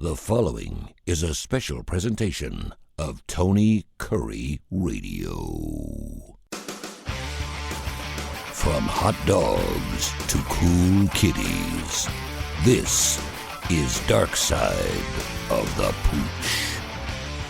The following is a special presentation of Tony Kurre Radio. From hot dogs to cool kitties, this is Darkside of the Pooch.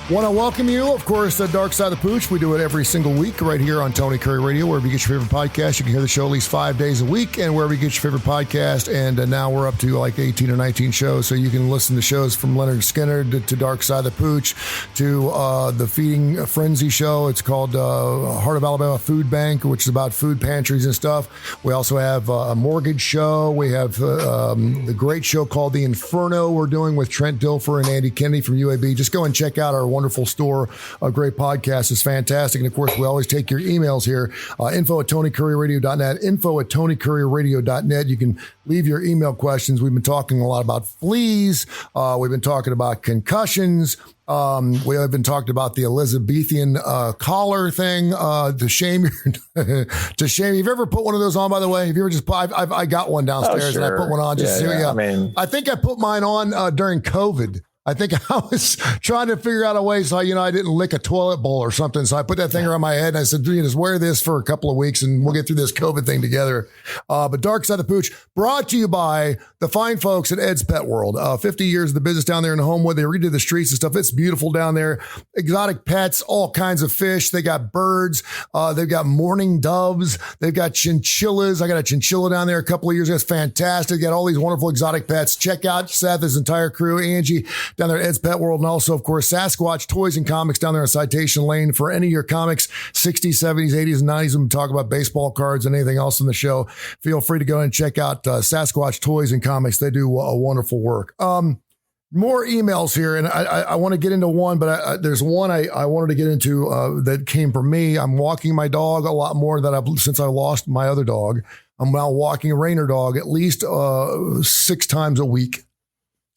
Want to welcome you, of course, to Darkside of the Pooch. We do it every single week right here on Tony Kurre Radio. Wherever you get your favorite podcast, you can hear the show at least 5 days a week, and wherever you get your favorite podcast. And now we're up to like 18 or 19 shows, so you can listen to shows from Leonard Skinner to Darkside of the Pooch to the Feeding Frenzy show. It's called Heart of Alabama Food Bank, which is about food pantries and stuff. We also have a mortgage show. We have the great show called The Inferno we're doing with Trent Dilfer and Andy Kennedy from UAB. Just go and check out our wonderful store. A great podcast is fantastic. And of course, we always take your emails here. info@tonykurreradio.net, info@tonykurreradio.net. You can leave your email questions. We've been talking a lot about fleas. We've been talking about concussions. We have been talking about the Elizabethan collar thing to shame your to shame. Have you ever put one of those on? By the way, have you ever just put? I got one downstairs and I put one on just to see. Yeah. I think I put mine on during COVID. I think I was trying to figure out a way so, I didn't lick a toilet bowl or something. So I put that thing around my head and I said, just wear this for a couple of weeks and we'll get through this COVID thing together. But Darkside of the Pooch brought to you by the fine folks at Ed's Pet World. 50 years of the business down there in Homewood. They redid the streets and stuff. It's beautiful down there. Exotic pets, all kinds of fish. They got birds. They've got mourning doves. They've got chinchillas. I got a chinchilla down there a couple of years ago. It's fantastic. Got all these wonderful exotic pets. Check out Seth, his entire crew, Angie, down there at Ed's Pet World, and also, of course, Sasquatch Toys and Comics down there in Citation Lane for any of your comics, 60s, 70s, 80s, and 90s. When we talk about baseball cards and anything else in the show, feel free to go and check out Sasquatch Toys and Comics. They do a wonderful work. More emails here, and I want to get into one, but there's one I wanted to get into that came from me. I'm walking my dog a lot more since I lost my other dog. I'm now walking a Rainer dog at least 6 times a week.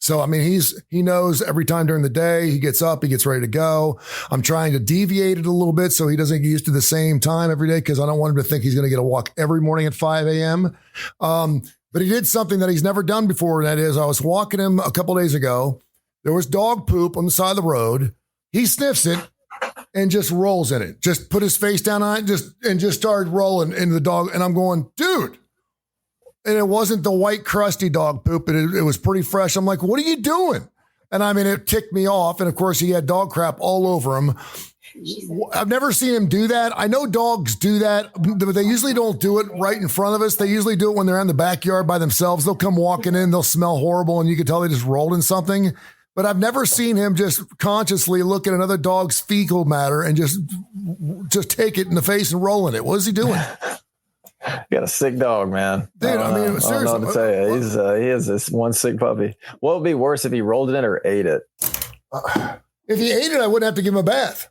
So, he knows every time during the day, he gets up, he gets ready to go. I'm trying to deviate it a little bit so he doesn't get used to the same time every day because I don't want him to think he's going to get a walk every morning at 5 a.m. But he did something that he's never done before, and that is I was walking him a couple days ago. There was dog poop on the side of the road. He sniffs it and just rolls in it. Just put his face down on it and just started rolling into the dog. And I'm going, dude. And it wasn't the white crusty dog poop. It was pretty fresh. I'm like, what are you doing? And it ticked me off. And of course, he had dog crap all over him. I've never seen him do that. I know dogs do that, but they usually don't do it right in front of us. They usually do it when they're in the backyard by themselves. They'll come walking in, they'll smell horrible, and you can tell they just rolled in something. But I've never seen him just consciously look at another dog's fecal matter and just take it in the face and roll in it. What is he doing? You got a sick dog, man. Dude, seriously. I don't know what to tell you. He is this one sick puppy. What would be worse if he rolled it in or ate it? If he ate it, I wouldn't have to give him a bath.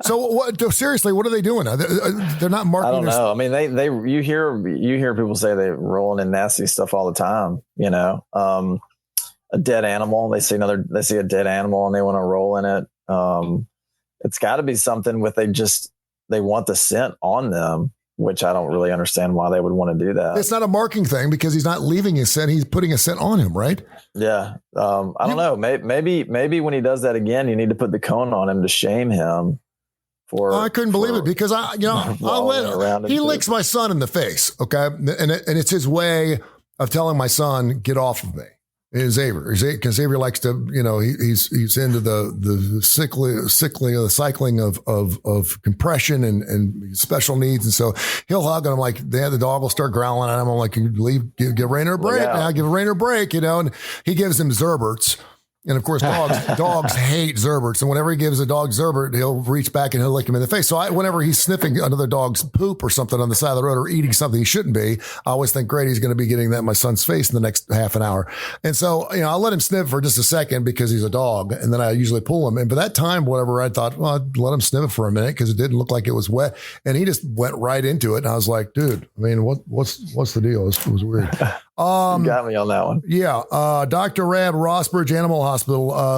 So seriously, what are they doing? They're not marking. I don't know. You hear people say they're rolling in nasty stuff all the time. A dead animal. They see a dead animal and they want to roll in it. It's got to be something with they want the scent on them, which I don't really understand why they would want to do that. It's not a marking thing because he's not leaving his scent. He's putting a scent on him, right? Yeah. I don't know. Maybe when he does that again, you need to put the cone on him to shame him. I couldn't believe it because he licks my son in the face. Okay. And it's his way of telling my son, get off of me. Xavier, because Xavier likes to, he's into the cycling of compression and special needs, and so he'll hug, and I'm like, the dog will start growling at him. I'm like, give Rainer a break now, give Rainer a break, and he gives him Zerberts. And of course, dogs hate Zerberts. And whenever he gives a dog Zerbert, he'll reach back and he'll lick him in the face. So whenever he's sniffing another dog's poop or something on the side of the road or eating something he shouldn't be, I always think, great, he's going to be getting that in my son's face in the next half an hour. And so, I'll let him sniff for just a second because he's a dog. And then I usually pull him. And by that time, I thought, well, I'd let him sniff it for a minute because it didn't look like it was wet. And he just went right into it. And I was like, dude, what's the deal? It was weird. You got me on that one. Yeah. Dr. Rad, Rossbridge Animal Hospital.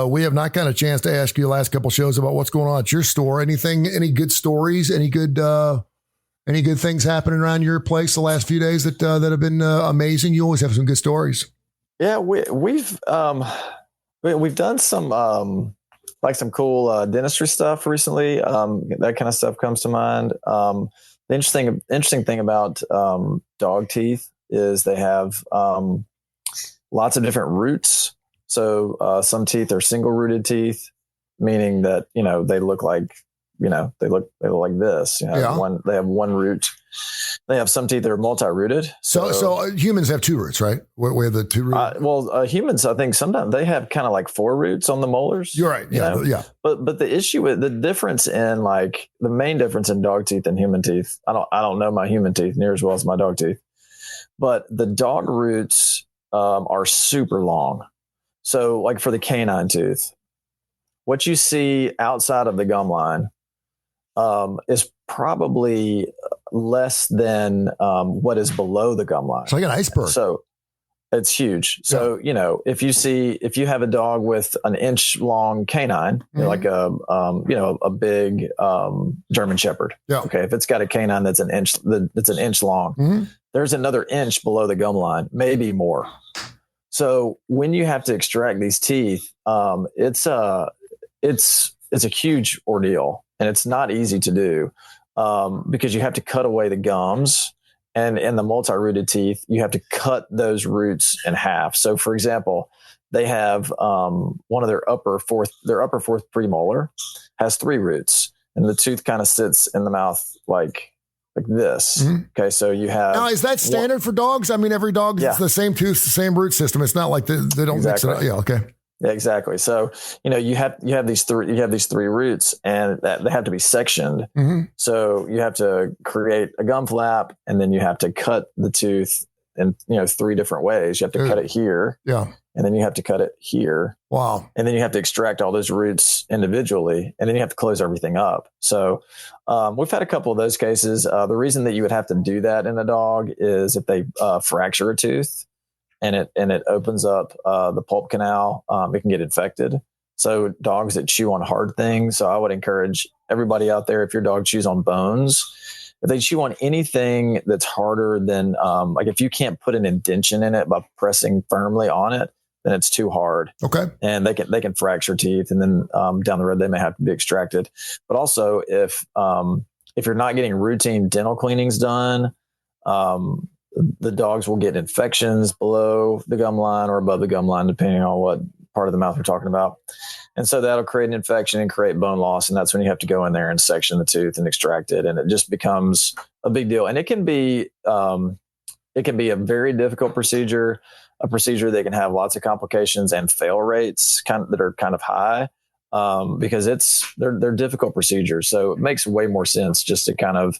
We have not gotten a chance to ask you the last couple shows about what's going on at your store. Any good stories, any good things happening around your place the last few days that have been amazing? You always have some good stories. Yeah, we've We've done some like some cool dentistry stuff recently. That kind of stuff comes to mind. The interesting thing about dog teeth is they have lots of different roots. So some teeth are single rooted teeth, meaning that they look like they look like this. They have one root. They have some teeth that are multi-rooted. So humans have two roots, right? We have the two roots. Humans, I think sometimes they have kind of like four roots on the molars. You're right. Yeah. Yeah. But the issue with the difference in like the main difference in dog teeth and human teeth, I don't know my human teeth near as well as my dog teeth, but the dog roots are super long. So like for the canine tooth, what you see outside of the gum line is probably less than what is below the gum line. It's like an iceberg. So it's huge. So, if you have a dog with an inch long canine, like a big German Shepherd. Yeah. Okay. If it's got a canine that's an inch long, there's another inch below the gum line, maybe more. So when you have to extract these teeth, it's a huge ordeal. And it's not easy to do because you have to cut away the gums, and in the multi-rooted teeth, you have to cut those roots in half. So, for example, they have one of their upper fourth premolar has three roots, and the tooth kind of sits in the mouth like this. Okay, so you have now. Is that standard for dogs? I mean, every dog it's the same tooth, the same root system. It's not like they don't mix it up. Yeah. Okay. Yeah, exactly. So, you have these three roots, and they have to be sectioned. So you have to create a gum flap, and then you have to cut the tooth in, three different ways. You have to cut it here. Yeah. And then you have to cut it here. Wow. And then you have to extract all those roots individually, and then you have to close everything up. So, we've had a couple of those cases. The reason that you would have to do that in a dog is if they fracture a tooth, and it opens up the pulp canal, it can get infected. So dogs that chew on hard things. So I would encourage everybody out there, if your dog chews on bones, if they chew on anything that's harder than, like if you can't put an indention in it by pressing firmly on it, then it's too hard. Okay. And they can fracture teeth, and then down the road they may have to be extracted. But also if you're not getting routine dental cleanings done, the dogs will get infections below the gum line or above the gum line, depending on what part of the mouth we're talking about. And so that'll create an infection and create bone loss. And that's when you have to go in there and section the tooth and extract it. And it just becomes a big deal. And it can be a very difficult procedure, a procedure that can have lots of complications and fail rates that are kind of high, because they're difficult procedures. So it makes way more sense just to kind of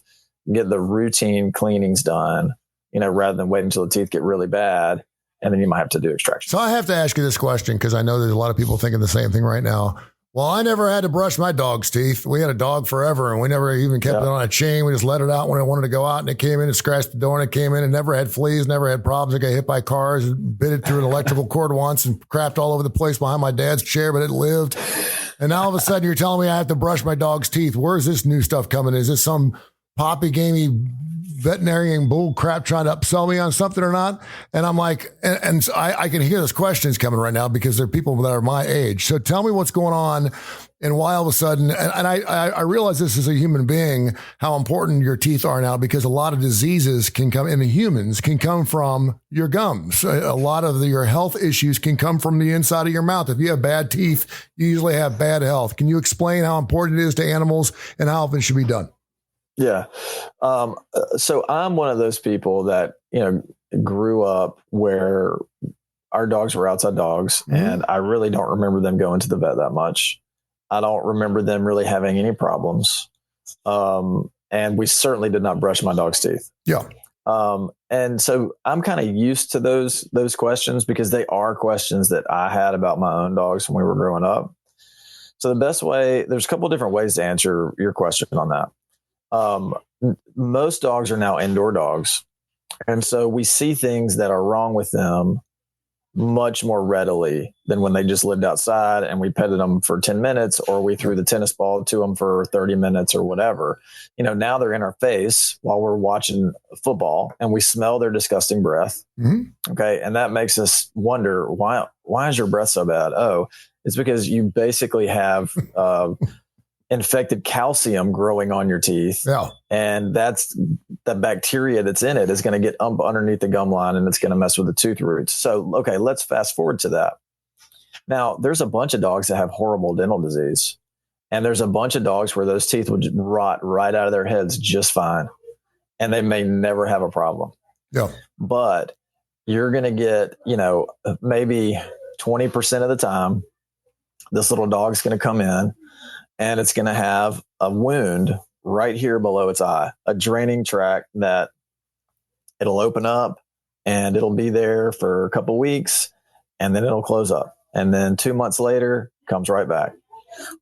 get the routine cleanings done, rather than waiting until the teeth get really bad, and then you might have to do extraction. So I have to ask you this question, because I know there's a lot of people thinking the same thing right now. Well, I never had to brush my dog's teeth. We had a dog forever, and we never even kept it on a chain. We just let it out when it wanted to go out, and it came in and scratched the door, and it came in and never had fleas, never had problems. It got hit by cars, and bit it through an electrical cord once and crapped all over the place behind my dad's chair, but it lived. And now all of a sudden you're telling me I have to brush my dog's teeth. Where's this new stuff coming? Is this some poppy gamey veterinarian bull crap trying to upsell me on something or not? And I'm like, and so I can hear those questions coming right now, because they're people that are my age. So tell me what's going on, and why all of a sudden, and I realize this as a human being, how important your teeth are now, because a lot of diseases can come in the humans can come from your gums. A lot of your health issues can come from the inside of your mouth. If you have bad teeth, you usually have bad health. Can you explain how important it is to animals and how often it should be done? Yeah. So I'm one of those people that, grew up where our dogs were outside dogs, and I really don't remember them going to the vet that much. I don't remember them really having any problems. And we certainly did not brush my dog's teeth. Yeah. And so I'm kind of used to those questions, because they are questions that I had about my own dogs when we were growing up. So the best way, there's a couple of different ways to answer your question on that. Most dogs are now indoor dogs. And so we see things that are wrong with them much more readily than when they just lived outside and we petted them for 10 minutes or we threw the tennis ball to them for 30 minutes or whatever. Now they're in our face while we're watching football and we smell their disgusting breath. Mm-hmm. Okay. And that makes us wonder, why is your breath so bad? Oh, it's because you basically have infected calcium growing on your teeth. Yeah. And that's the bacteria that's in it is going to get underneath the gum line and it's going to mess with the tooth roots. So, okay, let's fast forward to that. Now, there's a bunch of dogs that have horrible dental disease. And there's a bunch of dogs where those teeth would rot right out of their heads just fine. And they may never have a problem. Yeah. But you're going to get, maybe 20% of the time, this little dog's going to come in and it's going to have a wound right here below its eye, a draining tract that it'll open up and it'll be there for a couple of weeks and then it'll close up. And then 2 months later, comes right back.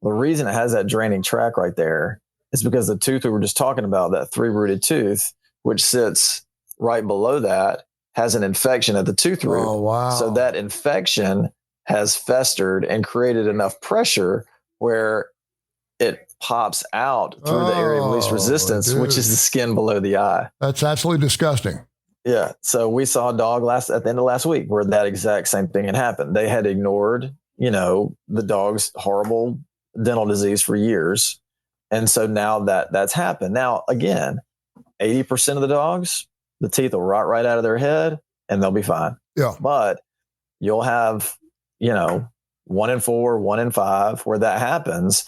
The reason it has that draining tract right there is because the tooth we were just talking about, that 3-rooted tooth, which sits right below that, has an infection at the tooth root. Oh, wow. So that infection has festered and created enough pressure where it pops out through the area of least resistance, which is the skin below the eye. That's absolutely disgusting. Yeah. So we saw a dog at the end of last week where that exact same thing had happened. They had ignored, the dog's horrible dental disease for years. And so now that's happened. Now, again, 80% of the dogs, the teeth will rot right out of their head and they'll be fine. Yeah. But you'll have 1 in 4, 1 in 5 where that happens.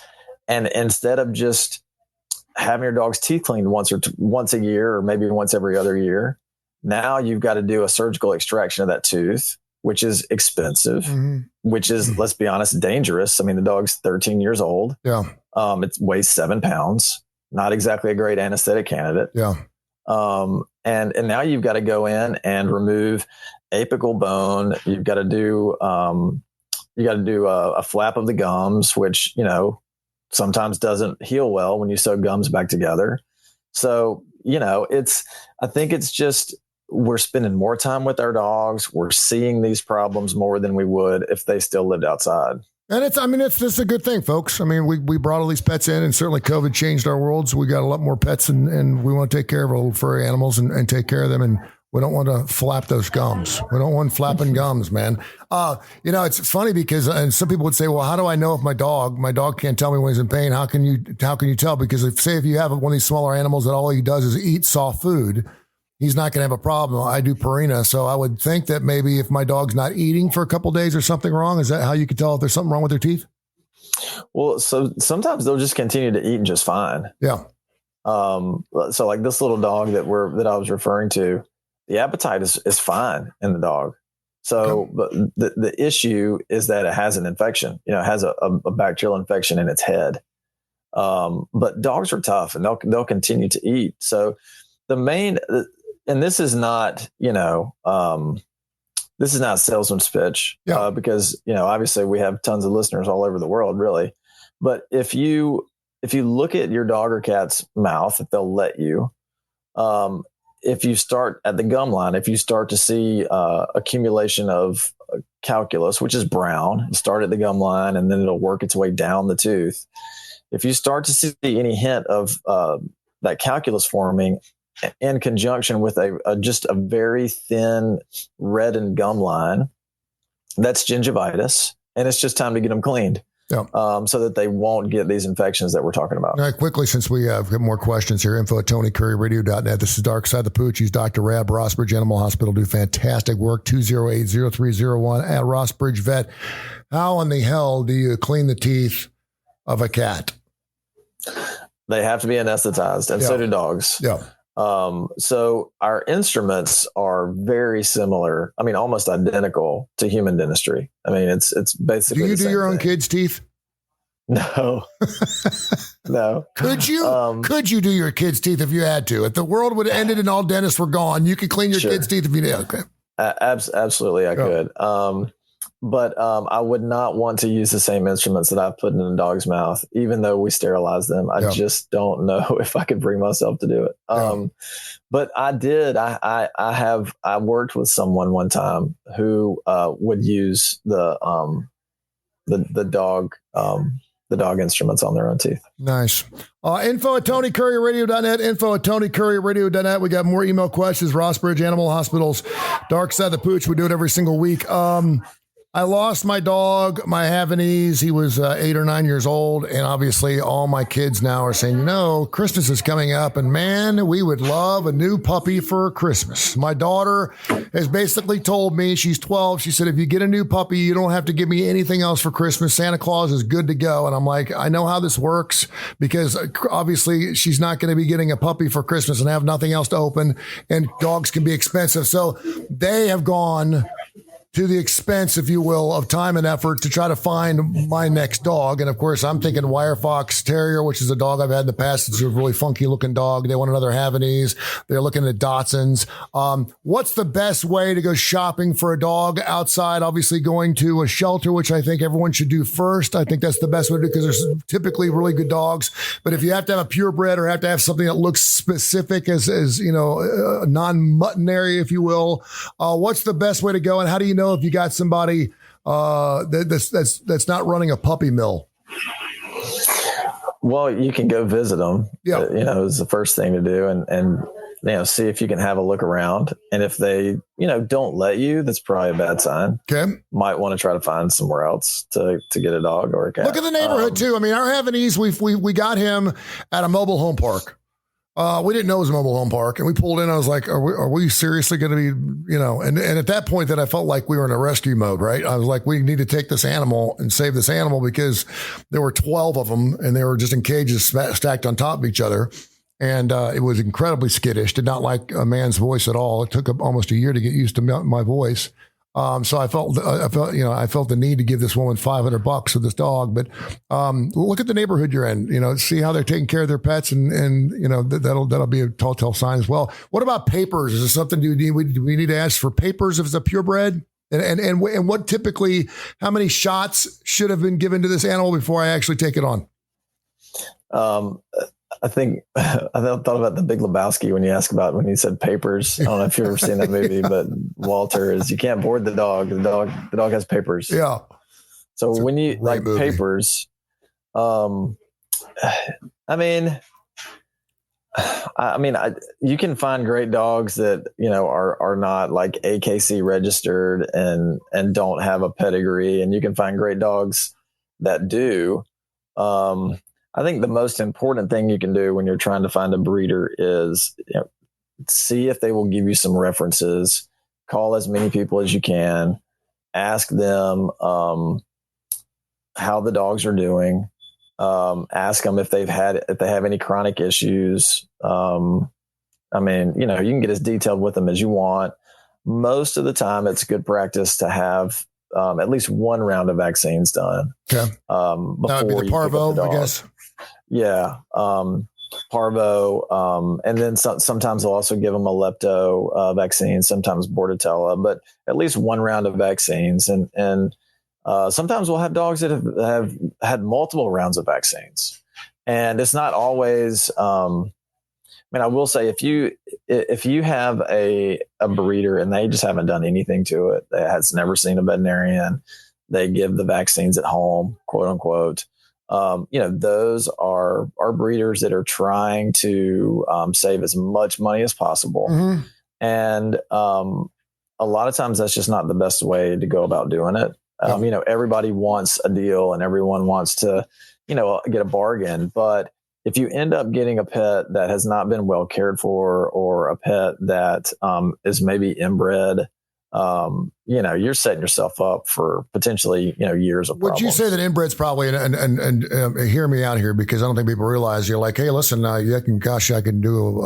And instead of just having your dog's teeth cleaned once a year, or maybe once every other year, now you've got to do a surgical extraction of that tooth, which is expensive, which is, let's be honest, dangerous. I mean, the dog's 13 years old. Yeah. It weighs 7 pounds, not exactly a great anesthetic candidate. Yeah. And now you've got to go in and remove apical bone. You've got to do, a flap of the gums, which, sometimes doesn't heal well when you sew gums back together. So, I think it's just, we're spending more time with our dogs. We're seeing these problems more than we would if they still lived outside. And it's a good thing, folks. I mean, we brought all these pets in and certainly COVID changed our world. So we got a lot more pets and we want to take care of our little furry animals and take care of them. And we don't want to flap those gums. We don't want flapping gums, man. It's funny because and some people would say, well, how do I know if my dog can't tell me when he's in pain? How can you tell? Because if you have one of these smaller animals that all he does is eat soft food, he's not going to have a problem. I do Purina. So I would think that maybe if my dog's not eating for a couple of days or something wrong, is that how you can tell if there's something wrong with their teeth? Well, so sometimes they'll just continue to eat just fine. Yeah. So like this little dog that I was referring to, the appetite is fine in the dog. So, but the issue is that it has an infection. It has a bacterial infection in its head. But dogs are tough, and they'll continue to eat. So, and this is not this is not a salesman's pitch, because obviously we have tons of listeners all over the world, really. But if you look at your dog or cat's mouth, if they'll let you. If you start at the gum line, if you start to see accumulation of calculus, which is brown, start at the gum line and then it'll work its way down the tooth. If you start to see any hint of that calculus forming in conjunction with just a very thin reddened gum line, that's gingivitis, and it's just time to get them cleaned. Yeah. So that they won't get these infections that we're talking about. All right, quickly, since we have more questions here, info at TonyCurryRadio.net. This is Darkside the Pooch. He's Dr. Rab, Rossbridge Animal Hospital. Do fantastic work. 208-0301 at Rossbridge Vet. How in the hell do you clean the teeth of a cat? They have to be anesthetized, and so do dogs. Yeah. So our instruments are very similar. I mean, almost identical to human dentistry. I mean, it's basically. Do you do your own kids' teeth? No, no. Could you? Could you do your kids' teeth if you had to? If the world would have ended and all dentists were gone, you could clean your kids' teeth if you did. Okay. Absolutely, I could. But I would not want to use the same instruments that I've put in a dog's mouth, even though we sterilize them. I just don't know if I could bring myself to do it. But I did. I worked with someone one time who would use the dog instruments on their own teeth. Nice. Info at TonyCurryRadio.net. Info at TonyCurryRadio.net. We got more email questions. Rossbridge Animal Hospitals, Darkside the Pooch. We do it every single week. I lost my dog, my Havanese. He was 8 or 9 years old. And obviously all my kids now are saying, Christmas is coming up and man, we would love a new puppy for Christmas. My daughter has basically told me, she's 12. She said, if you get a new puppy, you don't have to give me anything else for Christmas. Santa Claus is good to go. And I'm like, I know how this works because obviously she's not going to be getting a puppy for Christmas and have nothing else to open. And dogs can be expensive. So they have gone to the expense, if you will, of time and effort to try to find my next dog. And of course, I'm thinking Wire Fox Terrier, which is a dog I've had in the past. It's a really funky looking dog. They want another Havanese. They're looking at Dachshunds. What's the best way to go shopping for a dog outside? Obviously going to a shelter, which I think everyone should do first. I think that's the best way to do because there's typically really good dogs. But if you have to have a purebred or have to have something that looks specific as a non-mutton area, if you will, what's the best way to go? And how do you know if you got somebody that's not running a puppy mill? Well, you can go visit them. Yeah, is the first thing to do, and see if you can have a look around. And if they don't let you, that's probably a bad sign. Okay, might want to try to find somewhere else to get a dog or a cat. Look at the neighborhood too. I mean, our Havanese, we got him at a mobile home park. We didn't know it was a mobile home park, and we pulled in. I was like, are we seriously going to be, and at that point then I felt like we were in a rescue mode, right? I was like, we need to take this animal and save this animal because there were 12 of them and they were just in cages stacked on top of each other. And it was incredibly skittish, did not like a man's voice at all. It took almost a year to get used to my voice. So I felt the need to give this woman $500 for this dog, but, look at the neighborhood you're in, see how they're taking care of their pets and that'll be a telltale sign as well. What about papers? Is there something do we need to ask for papers if it's a purebred? And what typically, how many shots should have been given to this animal before I actually take it on? I think I thought about The Big Lebowski when you said papers. I don't know if you've ever seen that movie, but Walter is, you can't board the dog. The dog has papers. Yeah. So when you like movie. Papers, you can find great dogs that, are not like AKC registered and don't have a pedigree. And you can find great dogs that do. I think the most important thing you can do when you're trying to find a breeder is see if they will give you some references, call as many people as you can, ask them how the dogs are doing, ask them if they have any chronic issues. You can get as detailed with them as you want. Most of the time it's good practice to have at least one round of vaccines done. Okay. That would be the parvo, I guess. Yeah. Parvo. And then sometimes they'll also give them a lepto vaccine, sometimes bordetella, but at least one round of vaccines. And sometimes we'll have dogs that have had multiple rounds of vaccines. And it's not always, I will say if you have a breeder and they just haven't done anything to it, that has never seen a veterinarian, they give the vaccines at home, quote unquote. Those are breeders that are trying to save as much money as possible. Mm-hmm. And a lot of times that's just not the best way to go about doing it. Everybody wants a deal and everyone wants to, get a bargain. But if you end up getting a pet that has not been well cared for, or a pet that is maybe inbred, you're setting yourself up for potentially, years of problems. Would you say that inbred's probably, and hear me out here, because I don't think people realize, you're like, hey, listen, I can do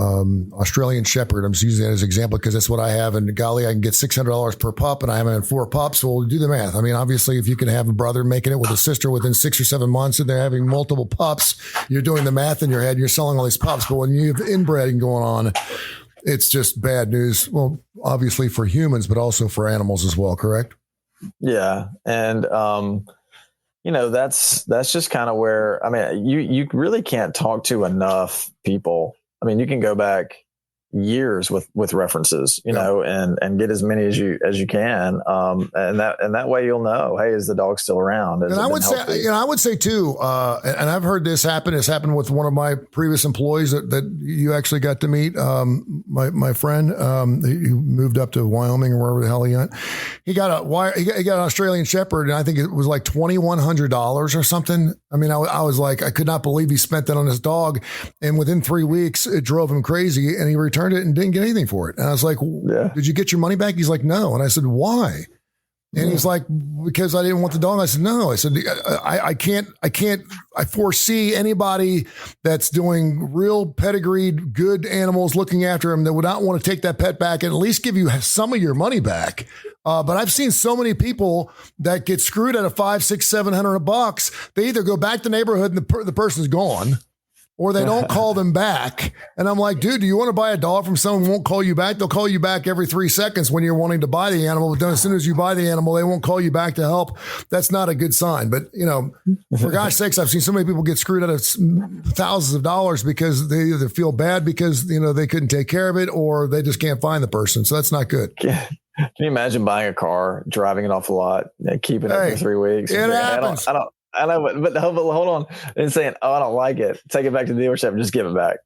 Australian Shepherd. I'm just using that as an example because that's what I have. And golly, I can get $600 per pup and I have 4 pups. Well, do the math. Obviously, if you can have a brother making it with a sister within 6 or 7 months and they're having multiple pups, you're doing the math in your head. You're selling all these pups. But when you have inbreeding going on, it's just bad news. Well, obviously for humans, but also for animals as well, correct? Yeah. And, that's just kind of where, I mean, you really can't talk to enough people. I mean, you can go back years with references, and get as many as you can. And that way you'll know, hey, is the dog still around? And I would say too, and I've heard this happen. It's happened with one of my previous employees that you actually got to meet. My friend, who moved up to Wyoming or wherever the hell he went. He got an Australian Shepherd, and I think it was like $2,100 or something. I mean, I was like, I could not believe he spent that on his dog, and within 3 weeks, it drove him crazy, and he returned it and didn't get anything for it. And I was like, Did you get your money back? He's like, no. And I said, why? And he's like, because I didn't want the dog. I said, no. I said, I foresee anybody that's doing real pedigreed, good animals, looking after them, that would not want to take that pet back and at least give you some of your money back. But I've seen so many people that get screwed out of $500, $600, $700. They either go back to the neighborhood and the person's gone, or they don't call them back. And I'm like, dude, do you want to buy a dog from someone who won't call you back? They'll call you back every 3 seconds when you're wanting to buy the animal. But then as soon as you buy the animal, they won't call you back to help. That's not a good sign. But, for gosh sakes, I've seen so many people get screwed out of thousands of dollars because they either feel bad because, they couldn't take care of it, or they just can't find the person. So that's not good. Can you imagine buying a car, driving it off a lot, and keeping it for 3 weeks? It happens. I know, but hold on. And saying, I don't like it. Take it back to the dealership and just give it back.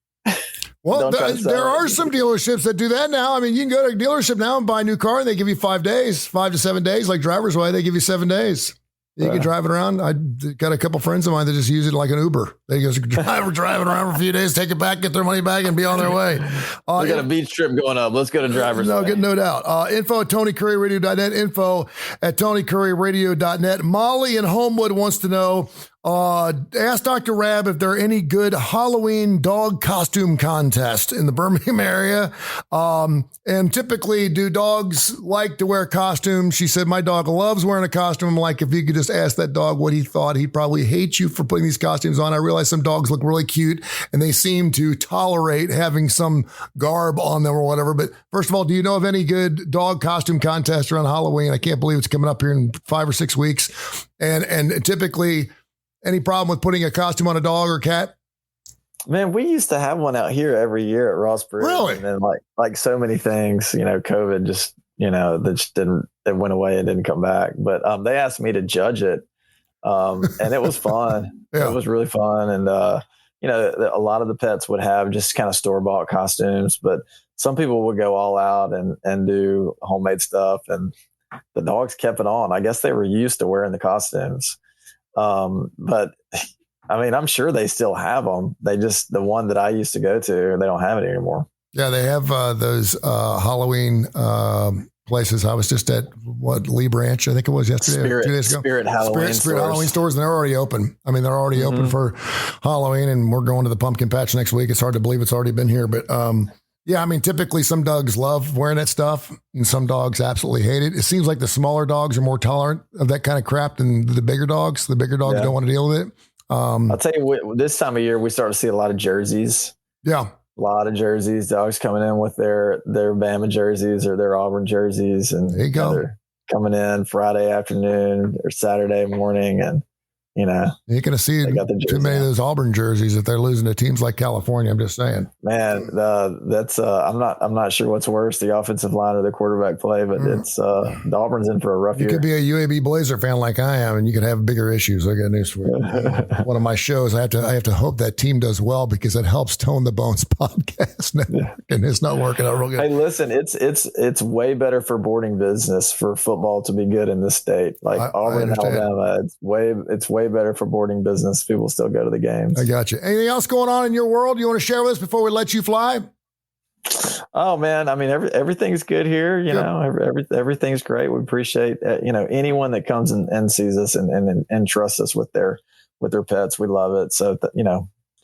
Well, there are some dealerships that do that now. I mean, you can go to a dealership now and buy a new car, and they give you 5 days, 5 to 7 days, like Driver's Way. They give you 7 days. You can drive it around. I got a couple friends of mine that just use it like an Uber. They just drive it around for a few days, take it back, get their money back, and be on their way. We got a beach trip going up. Let's go to Driver's Way. No doubt. Info at TonyCurryRadio.net. Info at TonyCurryRadio.net. Molly in Homewood wants to know, ask Dr. Rab if there are any good Halloween dog costume contests in the Birmingham area. And typically, do dogs like to wear costumes? She said, my dog loves wearing a costume. I'm like, if you could just ask that dog what he thought, he'd probably hate you for putting these costumes on. I realize some dogs look really cute and they seem to tolerate having some garb on them or whatever. But first of all, do you know of any good dog costume contests around Halloween? I can't believe it's coming up here in 5 or 6 weeks. And typically, any problem with putting a costume on a dog or cat? Man, we used to have one out here every year at Ross Bridge. Really? And then like so many things, COVID just, that just it went away and didn't come back. But they asked me to judge it. And it was fun. Yeah. It was really fun. And, a lot of the pets would have just kind of store-bought costumes, but some people would go all out and do homemade stuff. And the dogs kept it on. I guess they were used to wearing the costumes. But I mean, I'm sure they still have them. The one that I used to go to, they don't have it anymore. Yeah, they have those Halloween places. I was just at Lee Branch, I think it was yesterday, 2 days ago. Spirit Halloween stores, and they're already open. I mean, they're already open for Halloween, and we're going to the pumpkin patch next week. It's hard to believe it's already been here, but yeah, I mean, typically some dogs love wearing that stuff, and some dogs absolutely hate it. It seems like the smaller dogs are more tolerant of that kind of crap than the bigger dogs. The bigger dogs don't want to deal with it. I'll tell you, this time of year, we start to see a lot of jerseys. Yeah. A lot of jerseys, dogs coming in with their Bama jerseys or their Auburn jerseys. And there you go. They're coming in Friday afternoon or Saturday morning. And, you're going to see too many of those Auburn jerseys if they're losing to teams like California. I'm just saying, man, that's I'm not sure what's worse, the offensive line or the quarterback play, but it's the Auburn's in for a rough year. You could be a UAB Blazer fan like I am, and you could have bigger issues. I got news for you. One of my shows, I have to hope that team does well because it helps Tone the Bones podcast network, and it's not working out real good. Hey, listen, it's way better for boarding business for football to be good in this state, like Auburn and Alabama. It's way better for boarding business. People still go to the games. I got you. Anything else going on in your world you want to share with us before we let you fly? Oh man, I mean everything's good here. Everything's great. We appreciate anyone that comes and sees us and trusts us with their pets. We love it. So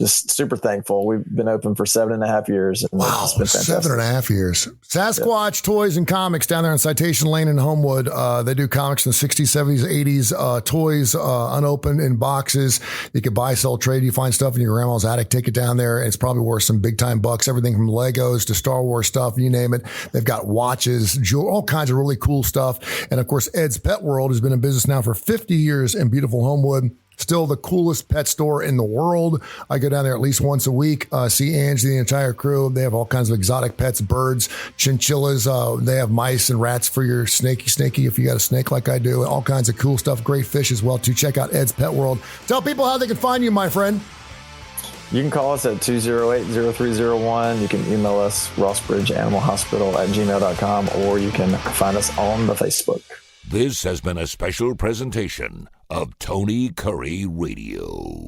just super thankful. We've been open for 7.5 years. And wow, it's been fantastic. 7.5 years. Sasquatch Toys and Comics down there on Citation Lane in Homewood. They do comics in the 60s, 70s, 80s, toys unopened in boxes. You can buy, sell, trade. You find stuff in your grandma's attic, take it down there, and it's probably worth some big time bucks. Everything from Legos to Star Wars stuff, you name it. They've got watches, all kinds of really cool stuff. And of course, Ed's Pet World has been in business now for 50 years in beautiful Homewood. Still the coolest pet store in the world. I go down there at least once a week, see Angie, the entire crew. They have all kinds of exotic pets, birds, chinchillas. They have mice and rats for your snaky, if you got a snake like I do. All kinds of cool stuff. Great fish as well, too. Check out Ed's Pet World. Tell people how they can find you, my friend. You can call us at 208-0301. You can email us, rossbridgeanimalhospital@gmail.com, or you can find us on the Facebook. This has been a special presentation of Tony Curry Radio.